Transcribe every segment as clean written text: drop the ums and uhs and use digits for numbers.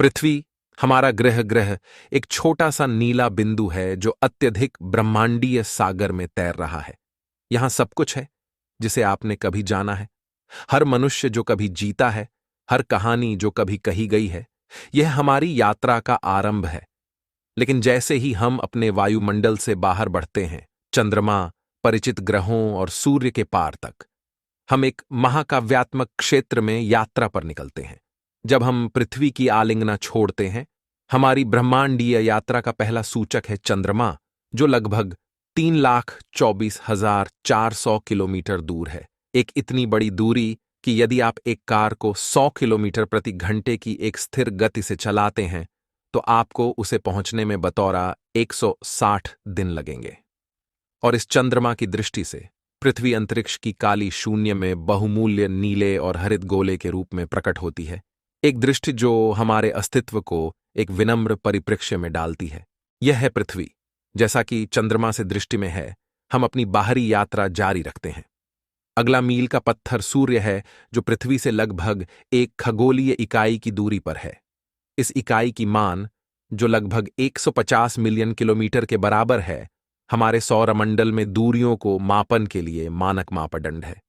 पृथ्वी, हमारा ग्रह एक छोटा सा नीला बिंदु है जो अत्यधिक ब्रह्मांडीय सागर में तैर रहा है। यहां सब कुछ है जिसे आपने कभी जाना है, हर मनुष्य जो कभी जीता है, हर कहानी जो कभी कही गई है। यह हमारी यात्रा का आरंभ है। लेकिन जैसे ही हम अपने वायुमंडल से बाहर बढ़ते हैं, चंद्रमा, परिचित ग्रहों और सूर्य के पार तक, हम एक महाकाव्यात्मक क्षेत्र में यात्रा पर निकलते हैं। जब हम पृथ्वी की आलिंगना छोड़ते हैं, हमारी ब्रह्मांडीय यात्रा का पहला सूचक है चंद्रमा, जो लगभग 3,24,400 किलोमीटर दूर है। एक इतनी बड़ी दूरी कि यदि आप एक कार को 100 किलोमीटर प्रति घंटे की एक स्थिर गति से चलाते हैं, तो आपको उसे पहुंचने में बतौरा 160 दिन लगेंगे। और इस चंद्रमा की दृष्टि से पृथ्वी अंतरिक्ष की काली शून्य में बहुमूल्य नीले और हरित गोले के रूप में प्रकट होती है। एक दृष्टि जो हमारे अस्तित्व को एक विनम्र परिप्रेक्ष्य में डालती है। यह है पृथ्वी। जैसा कि चंद्रमा से दृष्टि में है, हम अपनी बाहरी यात्रा जारी रखते हैं। अगला मील का पत्थर सूर्य है, जो पृथ्वी से लगभग एक खगोलीय इकाई की दूरी पर है। इस इकाई की मान, जो लगभग 150 मिलियन किलोमीटर के बराबर है, हमारे सौरमंडल में दूरियों को मापन के लिए मानक मापदंड है।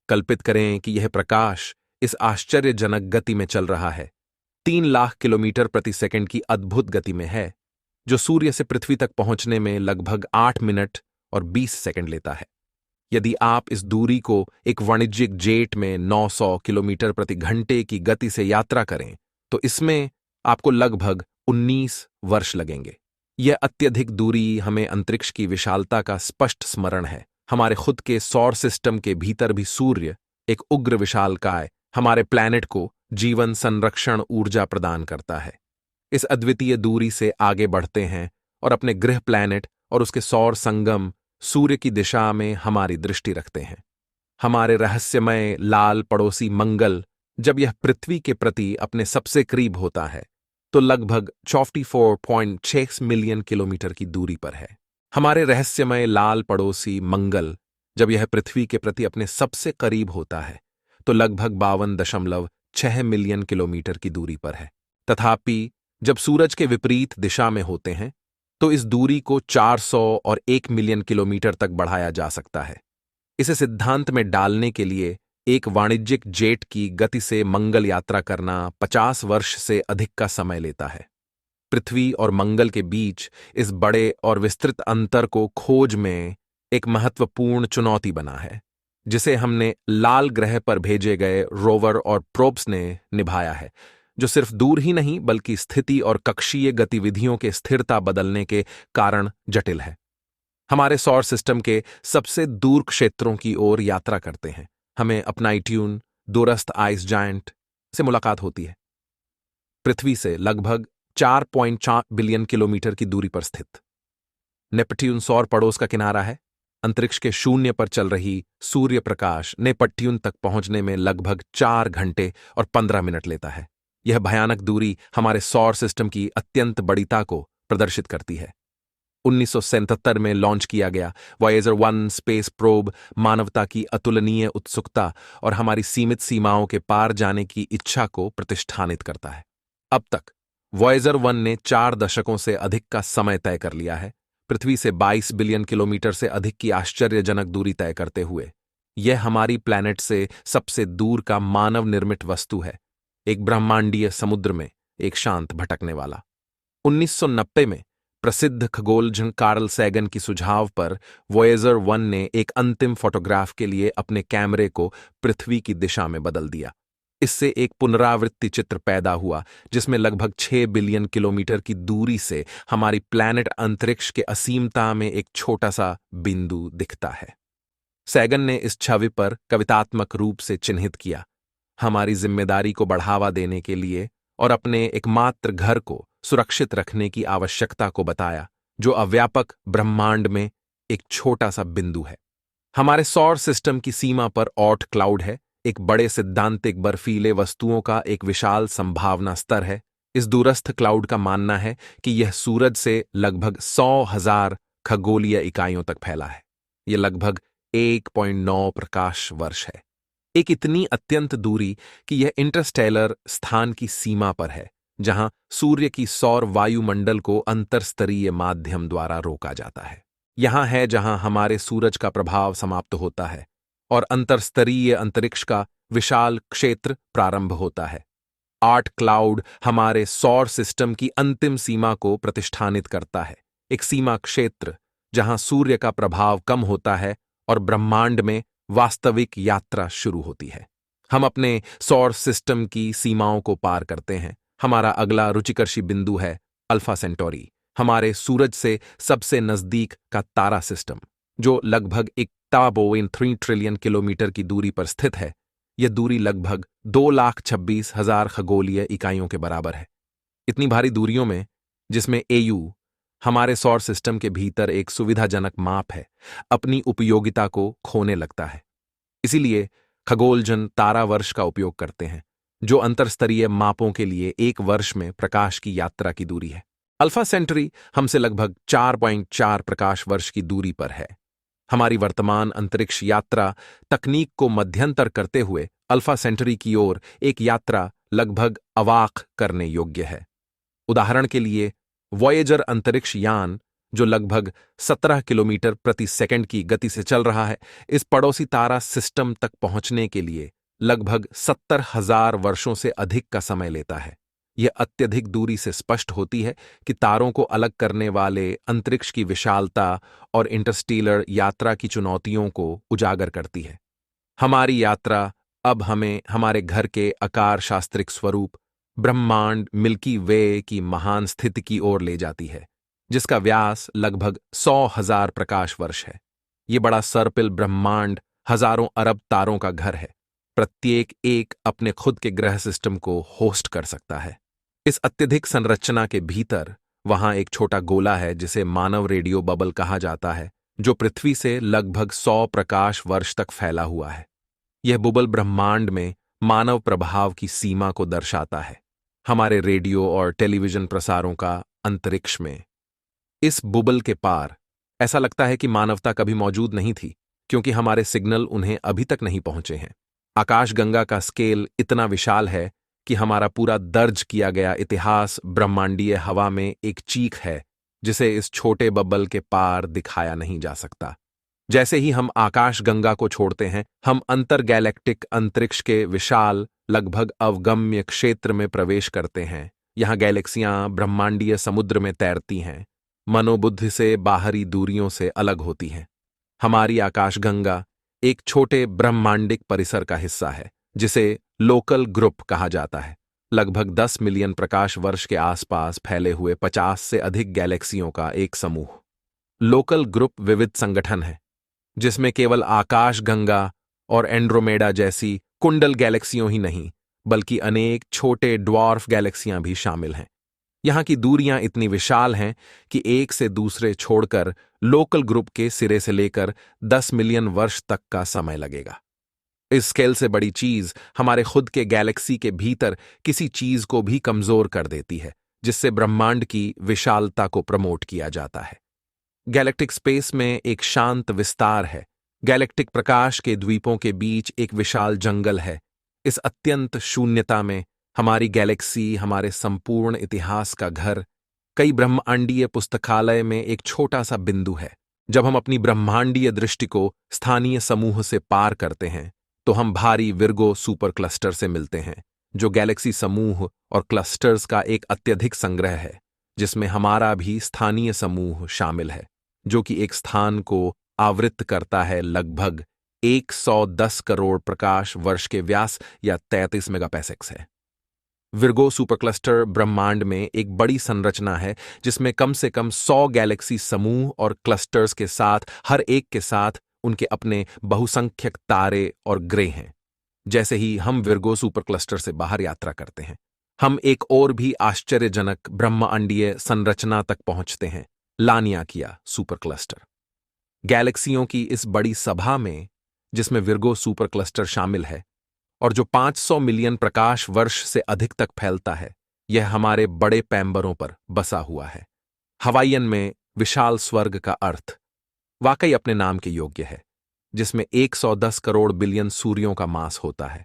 कल्पित करें कि यह प्रकाश इस आश्चर्यजनक गति में चल रहा है, 3 लाख किलोमीटर प्रति सेकंड की अद्भुत गति में है, जो सूर्य से पृथ्वी तक पहुंचने में लगभग 8 मिनट और 20 सेकंड लेता है। यदि आप इस दूरी को एक वाणिज्यिक जेट में 900 किलोमीटर प्रति घंटे की गति से यात्रा करें, तो इसमें आपको लगभग 19 वर्ष लगेंगे। यह अत्यधिक दूरी हमें अंतरिक्ष की विशालता का स्पष्ट स्मरण है। हमारे खुद के सौर सिस्टम के भीतर भी सूर्य, एक उग्र विशालकाय, हमारे प्लैनेट को जीवन संरक्षण ऊर्जा प्रदान करता है। इस अद्वितीय दूरी से आगे बढ़ते हैं और अपने गृह प्लैनेट और उसके सौर संगम सूर्य की दिशा में हमारी दृष्टि रखते हैं। हमारे रहस्यमय लाल पड़ोसी मंगल, जब यह पृथ्वी के प्रति अपने सबसे करीब होता है, तो लगभग 54.6 मिलियन किलोमीटर की दूरी पर है। हमारे रहस्यमय लाल पड़ोसी मंगल, जब यह पृथ्वी के प्रति अपने सबसे करीब होता है, तो लगभग 52.6 मिलियन किलोमीटर की दूरी पर है। तथापि जब सूरज के विपरीत दिशा में होते हैं, तो इस दूरी को 400 और 1 मिलियन किलोमीटर तक बढ़ाया जा सकता है। इसे सिद्धांत में डालने के लिए एक वाणिज्यिक जेट की गति से मंगल यात्रा करना 50 वर्ष से अधिक का समय लेता है। पृथ्वी और मंगल के बीच इस बड़े और विस्तृत अंतर को खोज में एक महत्वपूर्ण चुनौती बना है, जिसे हमने लाल ग्रह पर भेजे गए रोवर और प्रोब्स ने निभाया है, जो सिर्फ दूर ही नहीं बल्कि स्थिति और कक्षीय गतिविधियों के स्थिरता बदलने के कारण जटिल है। हमारे सौर सिस्टम के सबसे दूर क्षेत्रों की ओर यात्रा करते हैं। हमें अपनाइट्यून, दूरस्थ आइस जायंट से मुलाकात होती है, पृथ्वी से लगभग 4.4 बिलियन किलोमीटर की दूरी पर स्थित। नेपट्यून सौर पड़ोस का किनारा है। अंतरिक्ष के शून्य पर चल रही सूर्य प्रकाश नेपट्यून तक पहुंचने में लगभग 4 घंटे और 15 मिनट लेता है। यह भयानक दूरी हमारे सौर सिस्टम की अत्यंत बड़ीता को प्रदर्शित करती है। 1977 में लॉन्च किया गया वॉयेजर 1 स्पेस प्रोब मानवता की अतुलनीय उत्सुकता और हमारी सीमित सीमाओं के पार जाने की इच्छा को प्रतिष्ठानित करता है। अब तक वॉयेजर 1 ने 4 दशकों से अधिक का समय तय कर लिया है, पृथ्वी से 22 बिलियन किलोमीटर से अधिक की आश्चर्यजनक दूरी तय करते हुए। यह हमारी प्लैनेट से सबसे दूर का मानव निर्मित वस्तु है, एक ब्रह्मांडीय समुद्र में एक शांत भटकने वाला। 1990 में प्रसिद्ध खगोलज्ञ कार्ल सैगन की सुझाव पर वॉयेजर 1 ने एक अंतिम फोटोग्राफ के लिए अपने कैमरे को पृथ्वी की दिशा में बदल दिया। इससे एक पुनरावृत्ति चित्र पैदा हुआ जिसमें लगभग 6 बिलियन किलोमीटर की दूरी से हमारी प्लैनेट अंतरिक्ष के असीमता में एक छोटा सा बिंदु दिखता है। सैगन ने इस छवि पर कवितात्मक रूप से चिन्हित किया, हमारी जिम्मेदारी को बढ़ावा देने के लिए और अपने एकमात्र घर को सुरक्षित रखने की आवश्यकता को बताया, जो अव्यापक ब्रह्मांड में एक छोटा सा बिंदु है। हमारे सौर सिस्टम की सीमा पर ऑर्ट क्लाउड है, एक बड़े सिद्धांतिक बर्फीले वस्तुओं का एक विशाल संभावना स्तर है। इस दूरस्थ क्लाउड का मानना है कि यह सूरज से लगभग 100,000 खगोलीय इकाइयों तक फैला है। यह लगभग 1.9 प्रकाश वर्ष है, एक इतनी अत्यंत दूरी कि यह इंटरस्टेलर स्थान की सीमा पर है, जहां सूर्य की सौर वायुमंडल को अंतरस्तरीय माध्यम द्वारा रोका जाता है। यहां है जहां हमारे सूरज का प्रभाव समाप्त होता है और अंतरस्तरीय अंतरिक्ष का विशाल क्षेत्र प्रारंभ होता है। आर्ट क्लाउड हमारे सौर सिस्टम की अंतिम सीमा को प्रतिष्ठानित करता है, एक सीमा क्षेत्र जहां सूर्य का प्रभाव कम होता है और ब्रह्मांड में वास्तविक यात्रा शुरू होती है। हम अपने सौर सिस्टम की सीमाओं को पार करते हैं। हमारा अगला रुचिकर्षी बिंदु है अल्फा सेंटोरी, हमारे सूरज से सबसे नजदीक का तारा सिस्टम, जो लगभग 1.3 ट्रिलियन किलोमीटर की दूरी पर स्थित है। यह दूरी लगभग 2,26,000 खगोलीय इकाइयों के बराबर है। इतनी भारी दूरियों में, जिसमें एयू हमारे सौर सिस्टम के भीतर एक सुविधाजनक माप है, अपनी उपयोगिता को खोने लगता है। इसीलिए खगोलजन तारा वर्ष का उपयोग करते हैं, जो अंतरस्तरीय मापों के लिए एक वर्ष में प्रकाश की यात्रा की दूरी है। अल्फा सेंटरी हमसे लगभग 4.4 प्रकाश वर्ष की दूरी पर है। हमारी वर्तमान अंतरिक्ष यात्रा तकनीक को मध्यंतर करते हुए अल्फा सेंटरी की ओर एक यात्रा लगभग अवाक करने योग्य है। उदाहरण के लिए, वॉयेजर अंतरिक्ष यान, जो लगभग 17 किलोमीटर प्रति सेकंड की गति से चल रहा है, इस पड़ोसी तारा सिस्टम तक पहुंचने के लिए लगभग 70,000 वर्षों से अधिक का समय लेता है। यह अत्यधिक दूरी से स्पष्ट होती है कि तारों को अलग करने वाले अंतरिक्ष की विशालता और इंटरस्टेलर यात्रा की चुनौतियों को उजागर करती है। हमारी यात्रा अब हमें हमारे घर के आकार शास्त्रिक स्वरूप ब्रह्मांड मिल्की वे की महान स्थिति की ओर ले जाती है, जिसका व्यास लगभग 100,000 प्रकाश वर्ष है। ये बड़ा सर्पिल ब्रह्मांड हजारों अरब तारों का घर है। प्रत्येक एक अपने खुद के ग्रह सिस्टम को होस्ट कर सकता है। इस अत्यधिक संरचना के भीतर वहां एक छोटा गोला है जिसे मानव रेडियो बबल कहा जाता है, जो पृथ्वी से लगभग 100 प्रकाश वर्ष तक फैला हुआ है। यह बुबल ब्रह्मांड में मानव प्रभाव की सीमा को दर्शाता है, हमारे रेडियो और टेलीविजन प्रसारों का अंतरिक्ष में। इस बुबल के पार ऐसा लगता है कि मानवता कभी मौजूद नहीं थी, क्योंकि हमारे सिग्नल उन्हें अभी तक नहीं पहुंचे हैं। आकाशगंगा का स्केल इतना विशाल है कि हमारा पूरा दर्ज किया गया इतिहास ब्रह्मांडीय हवा में एक चीख है, जिसे इस छोटे बबल के पार दिखाया नहीं जा सकता। जैसे ही हम आकाशगंगा को छोड़ते हैं, हम अंतरगैलेक्टिक अंतरिक्ष के विशाल, लगभग अवगम्य क्षेत्र में प्रवेश करते हैं। यहाँ गैलेक्सियां ब्रह्मांडीय समुद्र में तैरती हैं, मनोबुद्धि से बाहरी दूरियों से अलग होती हैं। हमारी आकाशगंगा एक छोटे ब्रह्मांडिक परिसर का हिस्सा है, जिसे लोकल ग्रुप कहा जाता है। लगभग 10 मिलियन प्रकाश वर्ष के आसपास फैले हुए 50 से अधिक गैलेक्सियों का एक समूह। लोकल ग्रुप विविध संगठन है, जिसमें केवल आकाशगंगा और एंड्रोमेडा जैसी कुंडल गैलेक्सियों ही नहीं, बल्कि अनेक छोटे ड्वार्फ गैलेक्सियां भी शामिल हैं। यहाँ की दूरियां इतनी विशाल हैं कि एक से दूसरे छोड़कर लोकल ग्रुप के सिरे से लेकर 10 मिलियन वर्ष तक का समय लगेगा। इस स्केल से बड़ी चीज हमारे खुद के गैलेक्सी के भीतर किसी चीज को भी कमजोर कर देती है, जिससे ब्रह्मांड की विशालता को प्रमोट किया जाता है। गैलेक्टिक स्पेस में एक शांत विस्तार है। गैलेक्टिक प्रकाश के द्वीपों के बीच एक विशाल जंगल है। इस अत्यंत शून्यता में हमारी गैलेक्सी हमारे संपूर्ण इतिहास का घर, कई ब्रह्मांडीय पुस्तकालय में एक छोटा सा बिंदु है। जब हम अपनी ब्रह्मांडीय दृष्टि को स्थानीय समूह से पार करते हैं, तो हम भारी विर्गो सुपर क्लस्टर से मिलते हैं, जो गैलेक्सी समूह और क्लस्टर्स का एक अत्यधिक संग्रह है, जिसमें हमारा भी स्थानीय समूह शामिल है, जो कि एक स्थान को आवृत्त करता है लगभग 110 करोड़ प्रकाश वर्ष के व्यास या 33 मेगापास्कल्स है। विर्गो सुपरक्लस्टर ब्रह्मांड में एक बड़ी संरचना है, जिसमें कम से कम 100 गैलेक्सी समूह और क्लस्टर्स के साथ हर एक के साथ उनके अपने बहुसंख्यक तारे और ग्रह हैं। जैसे ही हम विर्गो सुपर क्लस्टर से बाहर यात्रा करते हैं, हम एक और भी आश्चर्यजनक ब्रह्मांडीय संरचना तक पहुंचते हैं, लानियाकिया सुपर क्लस्टर। गैलेक्सियों की इस बड़ी सभा में, जिसमें विर्गो सुपर क्लस्टर शामिल है और जो 500 मिलियन प्रकाश वर्ष से अधिक तक फैलता है, यह हमारे बड़े पैम्बरों पर बसा हुआ है। हवाईयन में विशाल स्वर्ग का अर्थ वाकई अपने नाम के योग्य है, जिसमें 110 करोड़ बिलियन सूर्यों का मास होता है।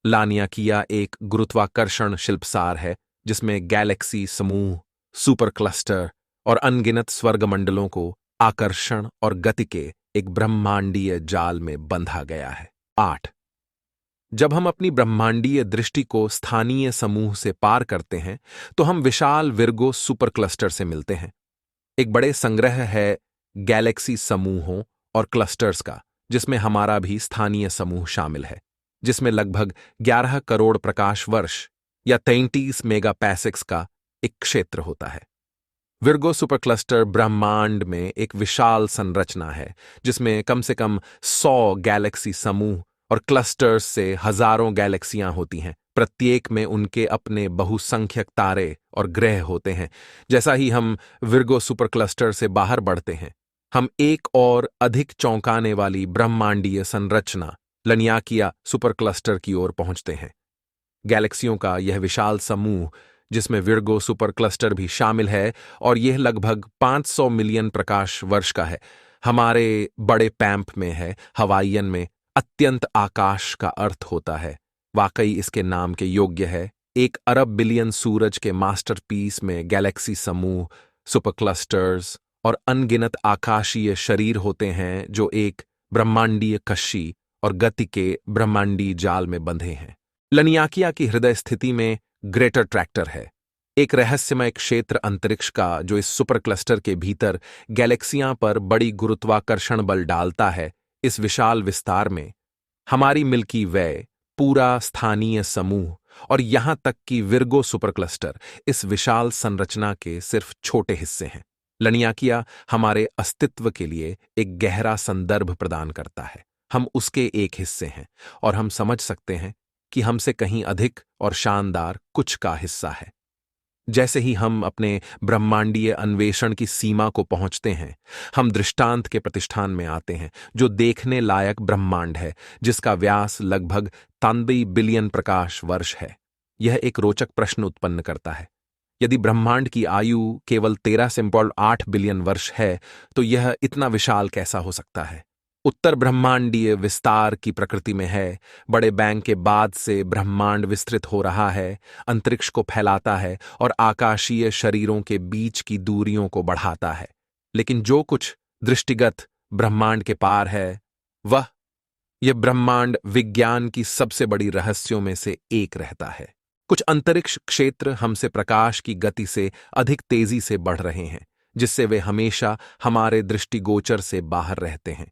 लानियाकिया एक गुरुत्वाकर्षण शिल्पसार है, जिसमें गैलेक्सी समूह, सुपर क्लस्टर और अनगिनत स्वर्गमंडलों को आकर्षण और गति के एक ब्रह्मांडीय जाल में बंधा गया है। 8। जब हम अपनी ब्रह्मांडीय दृष्टि को स्थानीय समूह से पार करते हैं तो हम विशाल विर्गो सुपर क्लस्टर से मिलते हैं। एक बड़े संग्रह है गैलेक्सी समूहों और क्लस्टर्स का, जिसमें हमारा भी स्थानीय समूह शामिल है, जिसमें लगभग 11 करोड़ प्रकाश वर्ष या 33 मेगापैसिक्स का एक क्षेत्र होता है। विर्गो सुपर क्लस्टर ब्रह्मांड में एक विशाल संरचना है, जिसमें कम से कम 100 गैलेक्सी समूह और क्लस्टर्स से हजारों गैलेक्सियां होती हैं। प्रत्येक में उनके अपने बहुसंख्यक तारे और ग्रह होते हैं। जैसा ही हम विर्गो सुपर क्लस्टर से बाहर बढ़ते हैं, हम एक और अधिक चौंकाने वाली ब्रह्मांडीय संरचना लनियाकिया सुपर क्लस्टर की ओर पहुंचते हैं। गैलेक्सियों का यह विशाल समूह, जिसमें विर्गो सुपर क्लस्टर भी शामिल है, और यह लगभग 500 मिलियन प्रकाश वर्ष का है, हमारे बड़े पैंप में है। हवाईयन में अत्यंत आकाश का अर्थ होता है। वाकई इसके नाम के योग्य है। 1 अरब बिलियन सूरज के मास्टरपीस में गैलेक्सी समूह, सुपर क्लस्टर्स और अनगिनत आकाशीय शरीर होते हैं, जो एक ब्रह्मांडीय कशी और गति के ब्रह्मांडीय जाल में बंधे हैं। लनियाकिया की हृदय स्थिति में ग्रेटर ट्रैक्टर है, एक रहस्यमय क्षेत्र अंतरिक्ष का, जो इस सुपर क्लस्टर के भीतर गैलेक्सियां पर बड़ी गुरुत्वाकर्षण बल डालता है। इस विशाल विस्तार में हमारी मिल्की वे, पूरा स्थानीय समूह और यहां तक कि विर्गो सुपर क्लस्टर इस विशाल संरचना के सिर्फ छोटे हिस्से हैं। लनियाकिया हमारे अस्तित्व के लिए एक गहरा संदर्भ प्रदान करता है। हम उसके एक हिस्से हैं और हम समझ सकते हैं कि हमसे कहीं अधिक और शानदार कुछ का हिस्सा है। जैसे ही हम अपने ब्रह्मांडीय अन्वेषण की सीमा को पहुंचते हैं, हम दृष्टांत के प्रतिष्ठान में आते हैं, जो देखने लायक ब्रह्मांड है, जिसका व्यास लगभग 93 बिलियन प्रकाश वर्ष है। यह एक रोचक प्रश्न उत्पन्न करता है। यदि ब्रह्मांड की आयु केवल 13.8 बिलियन वर्ष है, तो यह इतना विशाल कैसा हो सकता है? उत्तर ब्रह्मांडीय विस्तार की प्रकृति में है। बड़े बैंग के बाद से ब्रह्मांड विस्तृत हो रहा है, अंतरिक्ष को फैलाता है और आकाशीय शरीरों के बीच की दूरियों को बढ़ाता है। लेकिन जो कुछ दृष्टिगत ब्रह्मांड के पार है, यह ब्रह्मांड विज्ञान की सबसे बड़ी रहस्यों में से एक रहता है। कुछ अंतरिक्ष क्षेत्र हमसे प्रकाश की गति से अधिक तेजी से बढ़ रहे हैं, जिससे वे हमेशा हमारे दृष्टिगोचर से बाहर रहते हैं।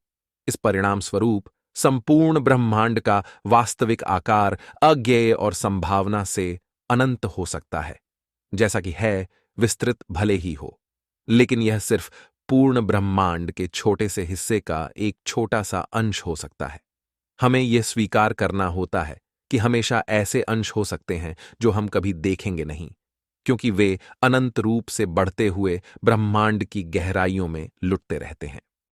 इस परिणाम स्वरूप संपूर्ण ब्रह्मांड का वास्तविक आकार अज्ञेय और संभावना से अनंत हो सकता है। जैसा कि है, विस्तृत भले ही हो, लेकिन यह सिर्फ पूर्ण ब्रह्मांड के छोटे से हिस्से का एक छोटा सा अंश हो सकता है। हमें यह स्वीकार करना होता है कि हमेशा ऐसे अंश हो सकते हैं जो हम कभी देखेंगे नहीं, क्योंकि वे अनंत रूप से बढ़ते हुए ब्रह्मांड की गहराइयों में लुटते रहते हैं।